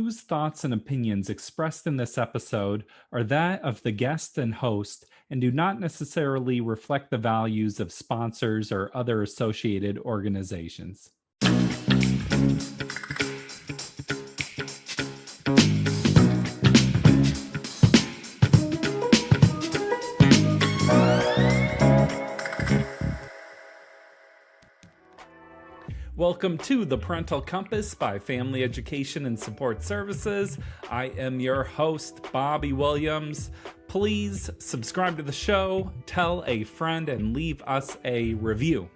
Views, thoughts, and opinions expressed in this episode are that of the guest and host and do not necessarily reflect the values of sponsors or other associated organizations. Welcome to the Parental Compass by Family Education and Support Services. I am your host, Bobby Williams. Please subscribe to the show, tell a friend, and leave us a review.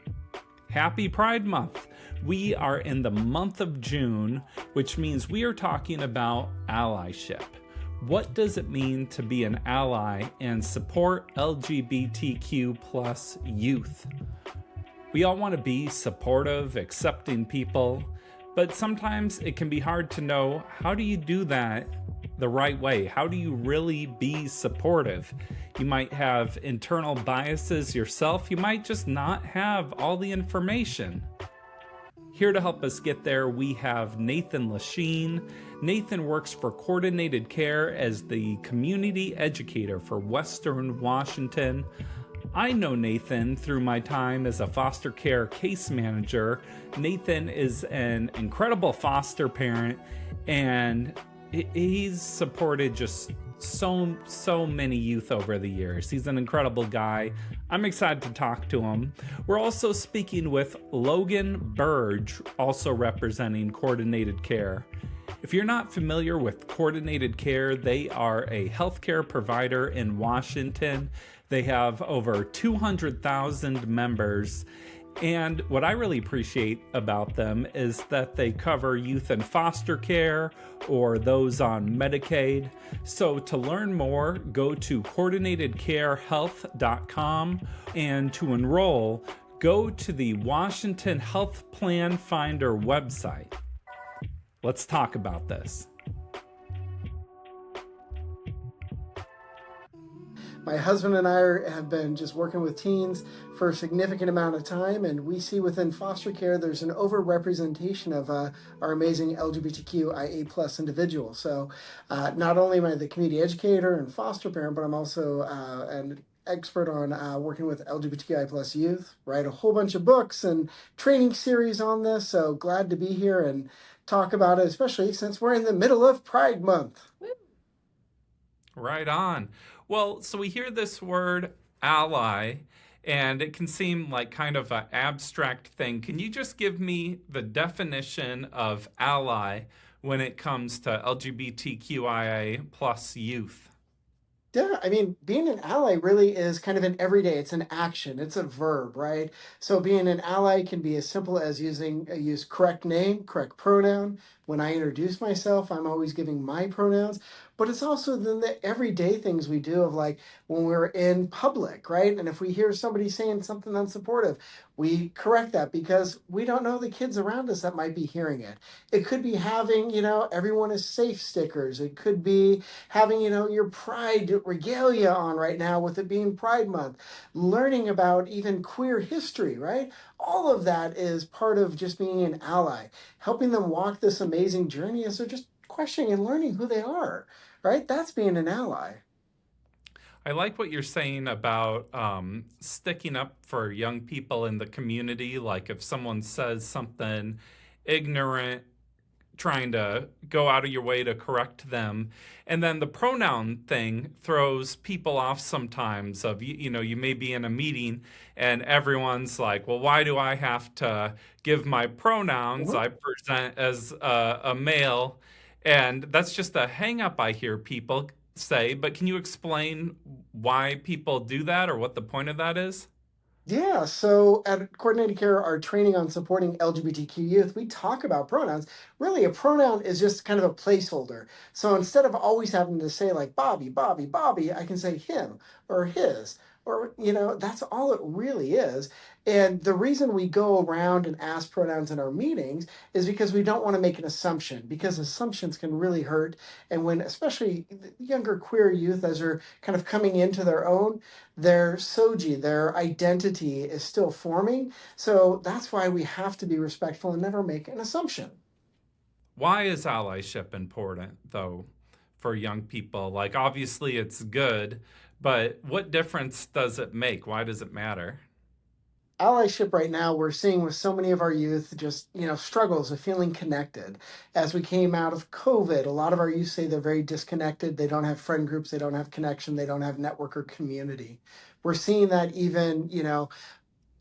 Happy Pride Month! We are in the month of June, which means we are talking about allyship. What does it mean to be an ally and support LGBTQ plus youth? We all want to be supportive, accepting people, but sometimes it can be hard to know, how do you do that the right way? How do you really be supportive? You might have internal biases yourself. You might just not have all the information. Here to help us get there, we have Nathan LaChine. Nathan works for Coordinated Care as the community educator for Western Washington. I know Nathan through my time as a foster care case manager. Nathan is an incredible foster parent, and he's supported just so many youth over the years. He's an incredible guy. I'm excited to talk to him. We're also speaking with Logan Birge, also representing Coordinated Care. If you're not familiar with Coordinated Care, they are a healthcare provider in Washington. They have over 200,000 members. And what I really appreciate about them is that they cover youth in foster care or those on Medicaid. So to learn more, go to coordinatedcarehealth.com, and to enroll, go to the Washington Health Plan Finder website. Let's talk about this. My husband and I have been just working with teens for a significant amount of time, and we see within foster care there's an overrepresentation of our amazing LGBTQIA plus individuals. So not only am I the community educator and foster parent, but I'm also an expert on working with LGBTQI plus youth, write a whole bunch of books and training series on this. So glad to be here and talk about it, especially since we're in the middle of Pride Month. Right on. Well, so we hear this word ally, and it can seem like kind of an abstract thing. Can you just give me the definition of ally when it comes to LGBTQIA plus youth? Yeah, I mean, being an ally really is kind of an everyday, it's an action, it's a verb, right? So being an ally can be as simple as use correct name, correct pronoun. When I introduce myself, I'm always giving my pronouns, but it's also then the everyday things we do of like when we're in public, right? And if we hear somebody saying something unsupportive, we correct that because we don't know the kids around us that might be hearing it. It could be having, everyone is safe stickers. It could be having, your pride regalia on right now with it being Pride Month, learning about even queer history, right? All of that is part of just being an ally, helping them walk this amazing journey as they're just questioning and learning who they are, right? That's being an ally. I like what you're saying about sticking up for young people in the community. Like if someone says something ignorant, trying to go out of your way to correct them. And then the pronoun thing throws people off sometimes of, you may be in a meeting and everyone's like, well, why do I have to give my pronouns? I present as a male. And that's just a hang up I hear people say. But can you explain why people do that or what the point of that is? Yeah, so at Coordinated Care, our training on supporting LGBTQ youth, we talk about pronouns. Really, a pronoun is just kind of a placeholder. So instead of always having to say like Bobby, Bobby, Bobby, I can say him or his, or, that's all it really is. And the reason we go around and ask pronouns in our meetings is because we don't want to make an assumption, because assumptions can really hurt. And when, especially younger queer youth, as they're kind of coming into their own, their soji, their identity is still forming. So that's why we have to be respectful and never make an assumption. Why is allyship important, though, for young people? Like, obviously, it's good, but what difference does it make? Why does it matter? Allyship right now we're seeing with so many of our youth just struggles of feeling connected. As we came out of COVID, a lot of our youth say they're very disconnected. They don't have friend groups, they don't have connection, they don't have network or community. We're seeing that even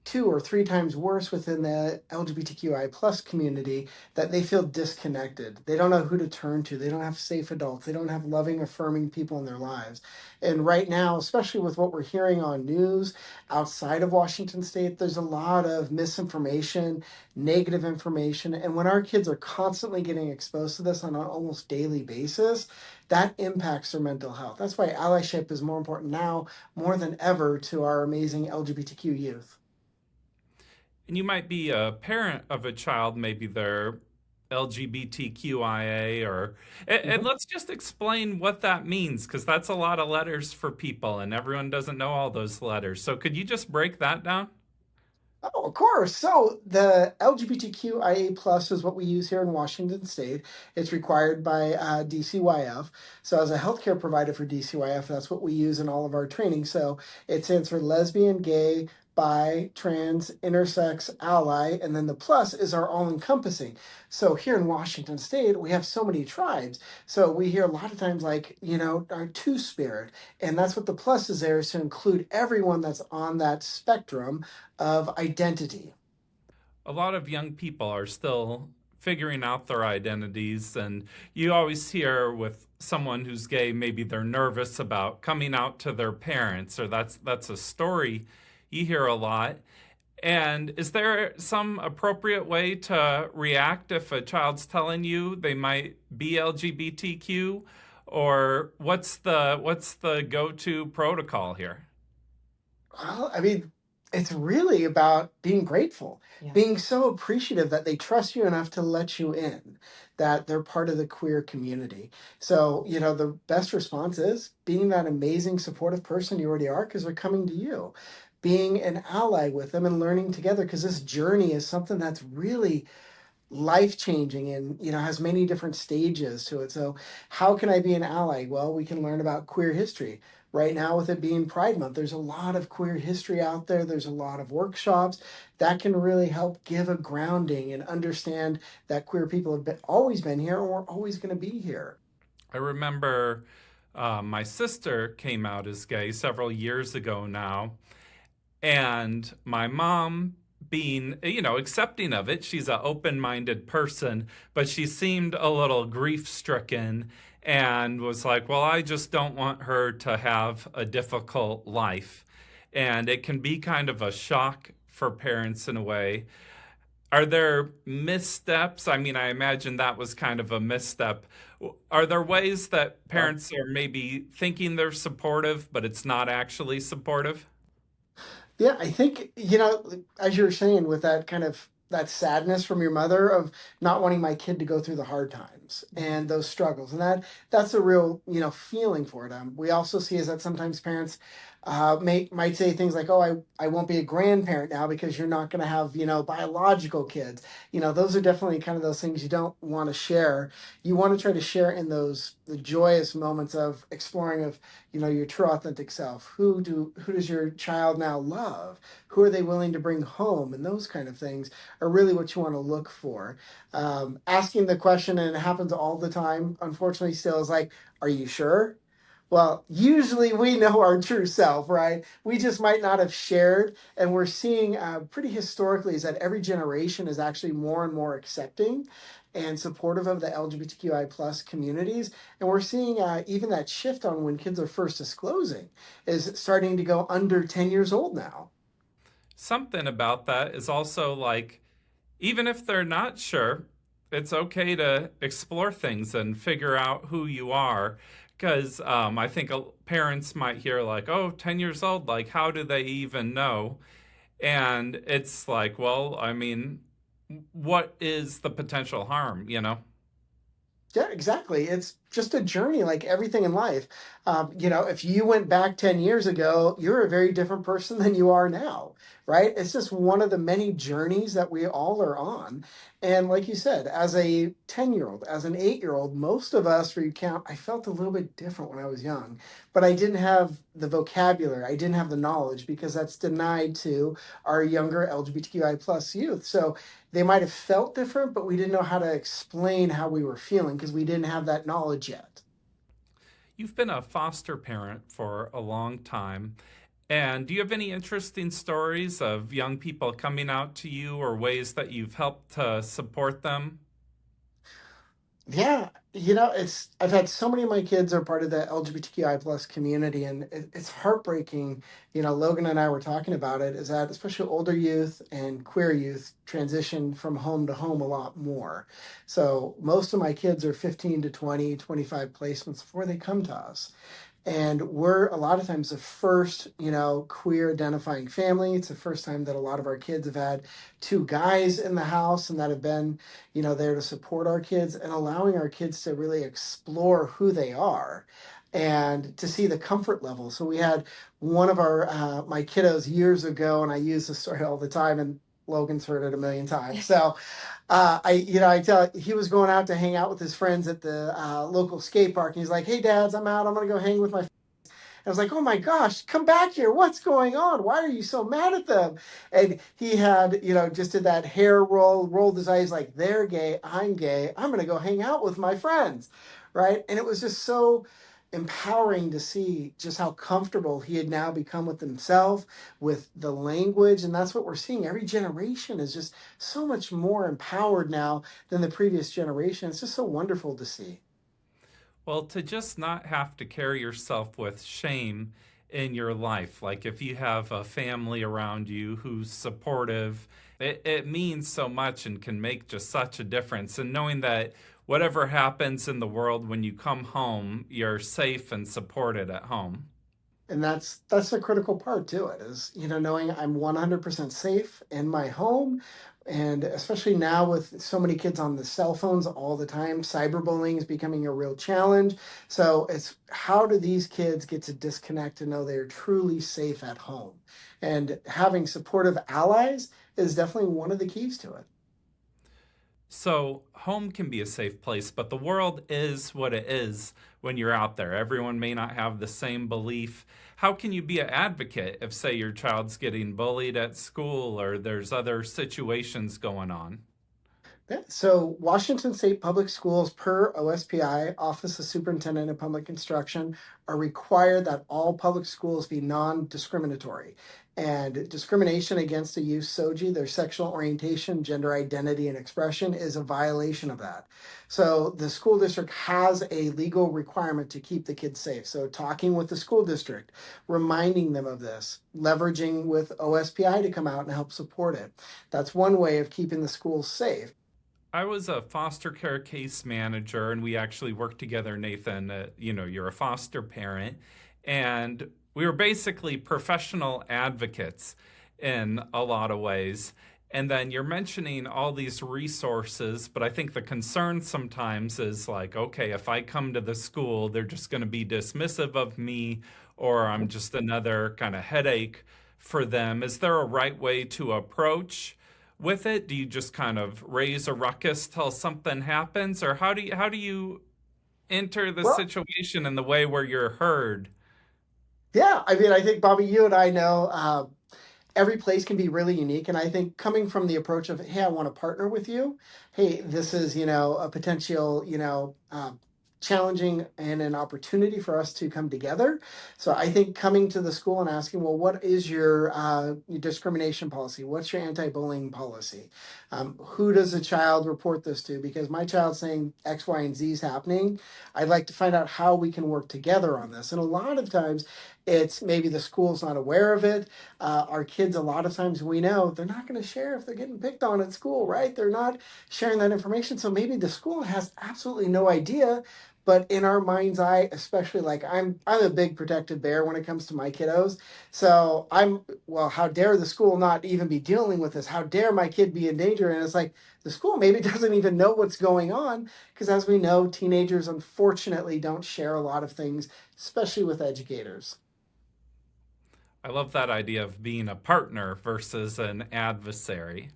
2 or 3 times worse within the LGBTQI plus community, that they feel disconnected. They don't know who to turn to. They don't have safe adults. They don't have loving, affirming people in their lives. And right now, especially with what we're hearing on news outside of Washington State, there's a lot of misinformation, negative information. And when our kids are constantly getting exposed to this on an almost daily basis, that impacts their mental health. That's why allyship is more important now, more than ever, to our amazing LGBTQ youth. And you might be a parent of a child, maybe they're LGBTQIA, or and Mhm. let's just explain what that means because that's a lot of letters for people and everyone doesn't know all those letters. So could you just break that down? Oh, of course. So the LGBTQIA plus is what we use here in Washington State. It's required by DCYF. So as a healthcare provider for DCYF, that's what we use in all of our training. So it stands for lesbian, gay, bi, trans, intersex, ally, and then the plus is our all-encompassing. So here in Washington State, we have so many tribes. So we hear a lot of times like, our two-spirit. And that's what the plus is there, is to include everyone that's on that spectrum of identity. A lot of young people are still figuring out their identities, and you always hear with someone who's gay, maybe they're nervous about coming out to their parents, or that's a story you hear a lot. And is there some appropriate way to react if a child's telling you they might be LGBTQ, or what's the go-to protocol here? Well, I mean, it's really about being grateful, Yeah. being so appreciative that they trust you enough to let you in, that they're part of the queer community. So, the best response is being that amazing supportive person you already are because they're coming to you. Being an ally with them and learning together because this journey is something that's really life changing and has many different stages to it. So how can I be an ally? Well, we can learn about queer history. Right now, with it being Pride Month, there's a lot of queer history out there. There's a lot of workshops that can really help give a grounding and understand that queer people have always been here and we're always going to be here. I remember my sister came out as gay several years ago now, and my mom being accepting of it, she's an open-minded person, but she seemed a little grief-stricken and was like, well, I just don't want her to have a difficult life. And it can be kind of a shock for parents in a way. Are there missteps? I mean, I imagine that was kind of a misstep. Are there ways that Well, parents are maybe thinking they're supportive, but it's not actually supportive? yeah, I think, as you were saying, with that kind of that sadness from your mother of not wanting my kid to go through the hard times and those struggles. And that's a real, feeling for it. We also see is that sometimes parents might say things like, oh, I won't be a grandparent now because you're not going to have, biological kids. Those are definitely kind of those things you don't want to share. You want to try to share in those the joyous moments of exploring of your true authentic self. Who does your child now love? Who are they willing to bring home? And those kind of things are really what you want to look for. Asking the question, and it happens all the time, unfortunately, still is like, are you sure? Well, usually we know our true self, right? We just might not have shared. And we're seeing pretty historically is that every generation is actually more and more accepting and supportive of the LGBTQI plus communities. And we're seeing even that shift on when kids are first disclosing is starting to go under 10 years old now. Something about that is also like, even if they're not sure, it's okay to explore things and figure out who you are. Because I think parents might hear, like, oh, 10 years old, like, how do they even know? And it's like, well, I mean, what is the potential harm, you know? Yeah, exactly. It's just a journey like everything in life. If you went back 10 years ago, you're a very different person than you are now, right? It's just one of the many journeys that we all are on. And like you said, as a 10-year-old, as an 8-year-old, most of us recount, I felt a little bit different when I was young, but I didn't have the vocabulary, I didn't have the knowledge because that's denied to our younger LGBTQI plus youth. So they might have felt different, but we didn't know how to explain how we were feeling because we didn't have that knowledge yet. You've been a foster parent for a long time. And do you have any interesting stories of young people coming out to you or ways that you've helped to support them? Yeah, it's I've had so many of my kids are part of the LGBTQI plus community, and it's heartbreaking. Logan and I were talking about it, is that especially older youth and queer youth transition from home to home a lot more. So most of my kids are 15 to 20, 25 placements before they come to us. And we're a lot of times the first, queer identifying family. It's the first time that a lot of our kids have had two guys in the house and that have been, there to support our kids and allowing our kids to really explore who they are and to see the comfort level. So we had one of my kiddos years ago, and I use this story all the time, and Logan's heard it a million times. So I tell he was going out to hang out with his friends at the local skate park, and he's like, "Hey, dads, I'm out. I'm gonna go hang with my." I was like, "Oh my gosh, come back here! What's going on? Why are you so mad at them?" And he had, just did that hair roll, rolled his eyes like, "They're gay. I'm gay. I'm gonna go hang out with my friends," right? And it was just so empowering to see just how comfortable he had now become with himself, with the language, and that's what we're seeing. Every generation is just so much more empowered now than the previous generation. It's just so wonderful to see. Well, to just not have to carry yourself with shame in your life. Like if you have a family around you who's supportive, it means so much and can make just such a difference. And knowing that whatever happens in the world, when you come home, you're safe and supported at home. And that's the critical part to it, is knowing I'm 100% safe in my home. And especially now with so many kids on the cell phones all the time, cyberbullying is becoming a real challenge. So it's, how do these kids get to disconnect and know they're truly safe at home? And having supportive allies is definitely one of the keys to it. So, home can be a safe place, but the world is what it is when you're out there. Everyone may not have the same belief. How can you be an advocate if, say, your child's getting bullied at school or there's other situations going on? Yeah. So Washington State Public Schools, per OSPI, Office of Superintendent of Public Instruction, are required that all public schools be non-discriminatory. And discrimination against a youth SOGI, their sexual orientation, gender identity, and expression, is a violation of that. So the school district has a legal requirement to keep the kids safe. So talking with the school district, reminding them of this, leveraging with OSPI to come out and help support it. That's one way of keeping the schools safe. I was a foster care case manager, and we actually worked together, Nathan. You're a foster parent, and we were basically professional advocates in a lot of ways. And then you're mentioning all these resources, but I think the concern sometimes is like, okay, if I come to the school, they're just going to be dismissive of me, or I'm just another kind of headache for them. Is there a right way to approach with it? Do you just kind of raise a ruckus till something happens, or how do you enter the Well, situation in the way where you're heard? yeah, I mean, I think Bobby, you and I know every place can be really unique. And I think coming from the approach of, hey, I want to partner with you. Hey, this is, a potential, challenging and an opportunity for us to come together. So I think coming to the school and asking, well, what is your discrimination policy? What's your anti-bullying policy? Who does the child report this to? Because my child's saying X, Y, and Z is happening. I'd like to find out how we can work together on this. And a lot of times it's maybe the school's not aware of it. Our kids, a lot of times we know they're not going to share if they're getting picked on at school, right? They're not sharing that information. So maybe the school has absolutely no idea, but in our mind's eye, especially like I'm a big protective bear when it comes to my kiddos. So well, how dare the school not even be dealing with this? How dare my kid be in danger? And it's like the school maybe doesn't even know what's going on, because as we know, teenagers unfortunately don't share a lot of things, especially with educators. I love that idea of being a partner versus an adversary.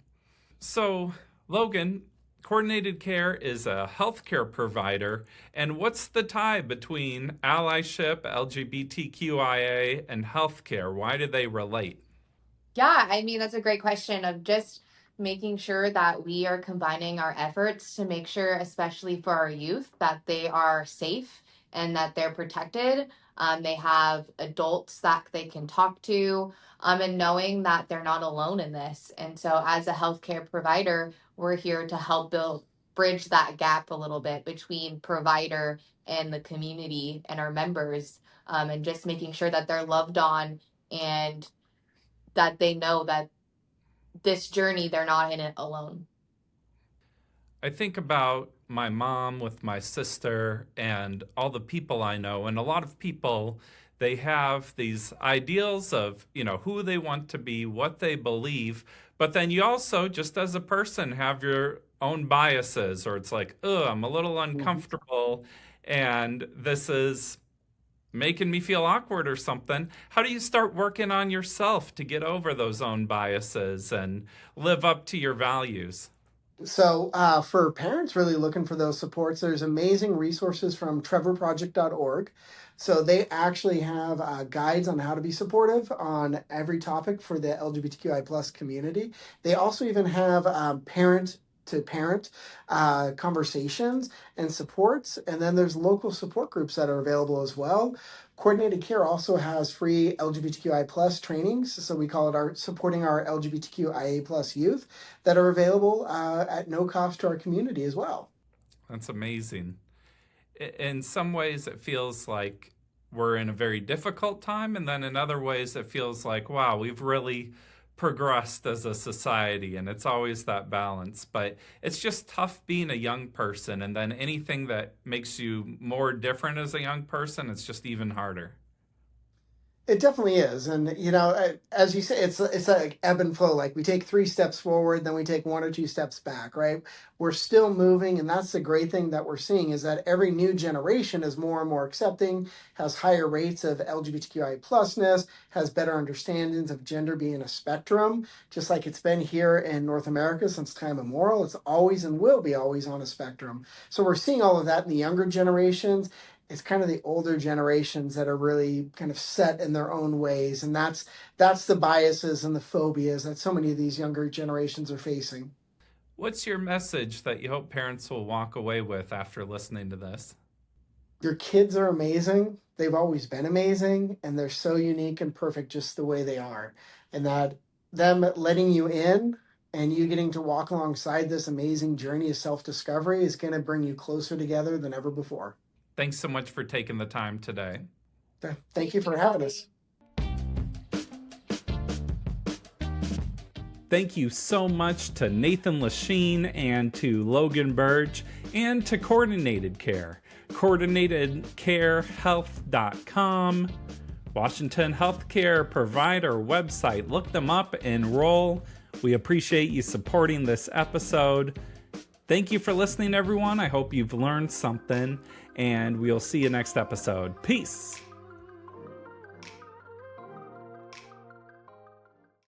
So, Logan, coordinated care is a healthcare provider. And what's the tie between allyship, LGBTQIA, and healthcare? Why do they relate? Yeah, I mean, that's a great question of just making sure that we are combining our efforts to make sure, especially for our youth, that they are safe and that they're protected. They have adults that they can talk to, and knowing that they're not alone in this. And so, as a healthcare provider, we're here to help bridge that gap a little bit between provider and the community and our members, and just making sure that they're loved on and that they know that this journey, they're not in it alone. I think about my mom with my sister and all the people I know, and a lot of people, they have these ideals of, who they want to be, what they believe, but then you also, just as a person, have your own biases, or it's like, I'm a little Mhm. uncomfortable, and this is making me feel awkward or something. How do you start working on yourself to get over those own biases and live up to your values? So, for parents really looking for those supports, there's amazing resources from trevorproject.org. So, they actually have guides on how to be supportive on every topic for the LGBTQI plus community. They also even have parent to parent conversations and supports. And then there's local support groups that are available as well. Coordinated Care also has free LGBTQI plus trainings. So, we call it our supporting our LGBTQIA plus youth that are available at no cost to our community as well. That's amazing. In some ways, it feels like we're in a very difficult time. And then in other ways, it feels like, wow, we've really progressed as a society. And it's always that balance. But it's just tough being a young person. And then anything that makes you more different as a young person, it's just even harder. It definitely is, and as you say, it's like ebb and flow. Like we take 3 steps forward, then we take 1 or 2 steps back, right? We're still moving, and that's the great thing that we're seeing is that every new generation is more and more accepting, has higher rates of LGBTQI plusness, has better understandings of gender being a spectrum, just like it's been here in North America since time immemorial. It's always and will be always on a spectrum. So we're seeing all of that in the younger generations. It's kind of the older generations that are really kind of set in their own ways, and that's the biases and the phobias that so many of these younger generations are facing. What's your message that you hope parents will walk away with after listening to this? Your kids are amazing. They've always been amazing, and they're so unique and perfect just the way they are. And that them letting you in and you getting to walk alongside this amazing journey of self-discovery is going to bring you closer together than ever before. Thanks so much for taking the time today. Thank you for having us. Thank you so much to Nathan LaChine and to Logan Birge and to Coordinated Care. CoordinatedCareHealth.com, Washington Healthcare Provider website. Look them up, enroll. We appreciate you supporting this episode. Thank you for listening, everyone. I hope you've learned something, and we'll see you next episode. Peace.